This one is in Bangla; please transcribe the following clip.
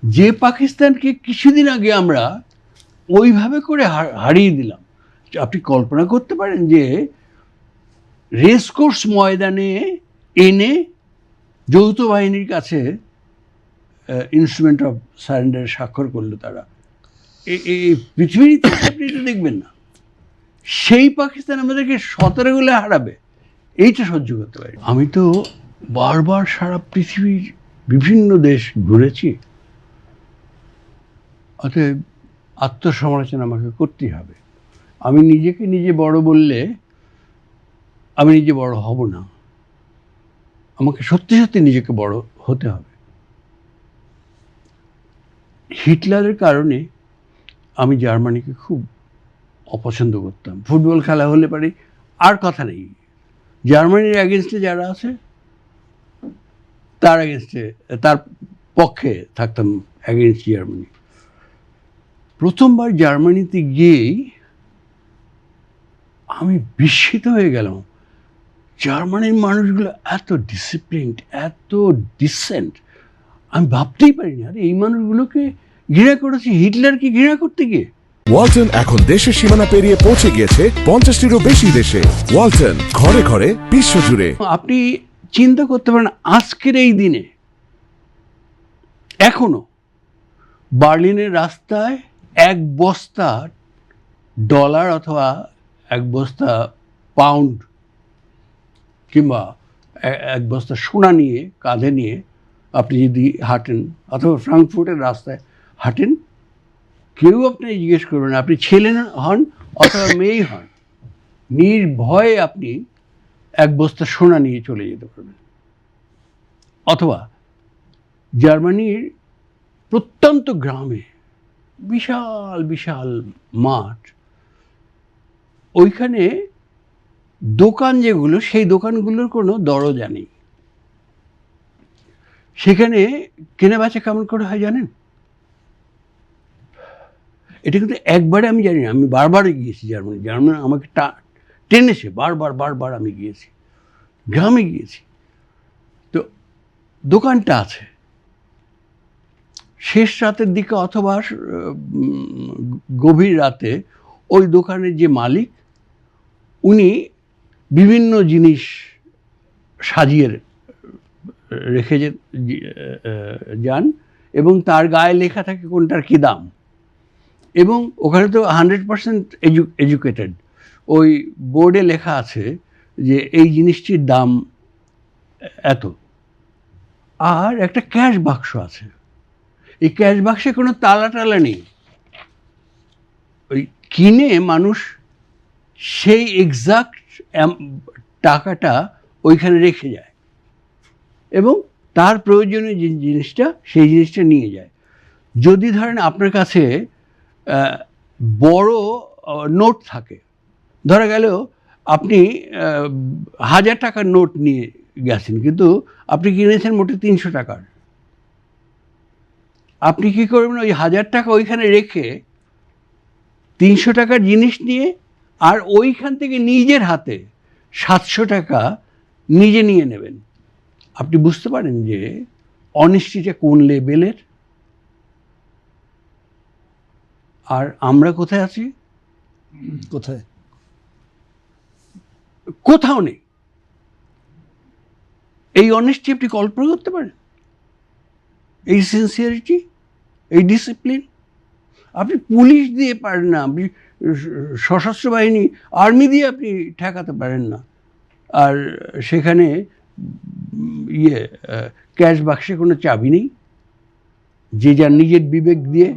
যে পাকিস্তানকে কিছুদিন আগে আমরা ওইভাবে করে হারিয়ে দিলাম। আপনি কল্পনা করতে পারেন যে রেসকোর্স ময়দানে এনে যৌথ বাহিনীর কাছে ইনস্ট্রুমেন্ট অফ সারেন্ডার স্বাক্ষর করলো তারা। এই পৃথিবীর ইতিহাসে আপনি এটা দেখবেন না। সেই পাকিস্তান আমাদেরকে 17 গোলে হারাবে, এইটা সহ্য করতে পারি। আমি তো বারবার সারা পৃথিবীর বিভিন্ন দেশ ঘুরেছি, অতএব আত্মসমালোচনা আমাকে করতেই হবে। আমি নিজেকে নিজে বড় বললে আমি নিজে বড় হব না, আমাকে সত্যি সত্যি নিজেকে বড় হতে হবে। হিটলারের কারণে আমি জার্মানিকে খুব অপছন্দ করতাম। ফুটবল খেলা হলে পারে আর কথা নেই, জার্মানির অ্যাগেনস্টে যারা আছে তার অ্যাগেনস্টে, তার পক্ষে থাকতাম, অ্যাগেনস্ট জার্মানি। প্রথমবার জার্মানিতে গিয়েই আমি বিস্মিত হয়ে গেলাম। জার্মানির মানুষগুলো এত ডিসিপ্লিনড, এত ডিসেন্ট, আমি ভাবতেই পারিনি। আরে এই মানুষগুলোকে ঘৃণা করেছি হিটলারকে ঘৃণা করতে গিয়ে। ওয়ালটন এখন দেশের সীমানা পেরিয়ে পৌঁছে গিয়েছে 50টিরও বেশি দেশে। ওয়ালটন, ঘরে ঘরে, বিশ্বজুড়ে। আপনি চিন্তা করতে পারেন আজকের এই দিনে এখনো বার্লিনের রাস্তায় এক বস্তা ডলার অথবা এক বস্তা পাউন্ড কিংবা এক বস্তা সোনা নিয়ে কাঁধে নিয়ে আপনি যদি হাঁটেন, অথবা ফ্রাঙ্কফুর্টের রাস্তায় হাঁটেন, কেউ আপনি জিজ্ঞেস করবেন, আপনি ছেলে হন অথবা মেয়েই হন, নির্ভয়ে আপনি এক বস্তা সোনা নিয়ে চলে যেতে পারবেন। অথবা জার্মানির প্রত্যন্ত গ্রামে বিশাল বিশাল মাঠ, ওইখানে দোকান যেগুলো, সেই দোকানগুলোর কোনো দরজা নেই। সেখানে কেনা বেচা কেমন করে হয় জানেন? এটা কিন্তু একবারে আমি জানি না, আমি বারবারই গিয়েছি জার্মানি। জার্মানি আমাকে টেনেছে বারবার আমি গিয়েছি, গ্রামে গিয়েছি। তো দোকানটা আছে শেষ রাতের দিকে অথবা গভীর রাতে, ওই দোকানের যে মালিক উনি বিভিন্ন জিনিস সাজিয়ে রেখে যান এবং তার গায়ে লেখা থাকে কোনটার কী দাম। এবং ওখানে তো 100% এডুকেটেড, ওই বোর্ডে লেখা আছে যে এই জিনিসটির দাম এত। আর একটা ক্যাশ বাক্স আছে, এই ক্যাশ বাক্সে কোনো তালা টালা নেই। ওই কিনে মানুষ সেই এক্সাক্ট টাকাটা ওইখানে রেখে যায় এবং তার প্রয়োজনীয় যে জিনিসটা, সেই জিনিসটা নিয়ে যায়। যদি ধরেন আপনার কাছে বড় নোট থাকে, ধরা গেল আপনি 1000 টাকার নোট নিয়ে গেছেন, কিন্তু আপনি কিনেছেন মোটে 300 টাকার, আপনি কী করবেন? ওই 1000 টাকা ওইখানে রেখে 300 টাকার জিনিস নিয়ে আর ওইখান থেকে নিজের হাতে 700 টাকা নিজে নিয়ে নেবেন। আপনি বুঝতে পারেন যে অনেস্টিটা কোন লেভেলের। আর আমরা কোথায় আছি? কোথায়? কোথাও নেই। এই অনেস্টি আপনি কল্পনা করতে পারেন? এই সিনসিয়ারিটি, এই ডিসিপ্লিন আপনি পুলিশ দিয়ে পারেন না, আপনি সশস্ত্র বাহিনী আর্মি দিয়ে আপনি ঠেকাতে পারেন না। আর সেখানে ক্যাশ বাক্সে কোনো চাবি নেই, যে যার নিজের বিবেক দিয়ে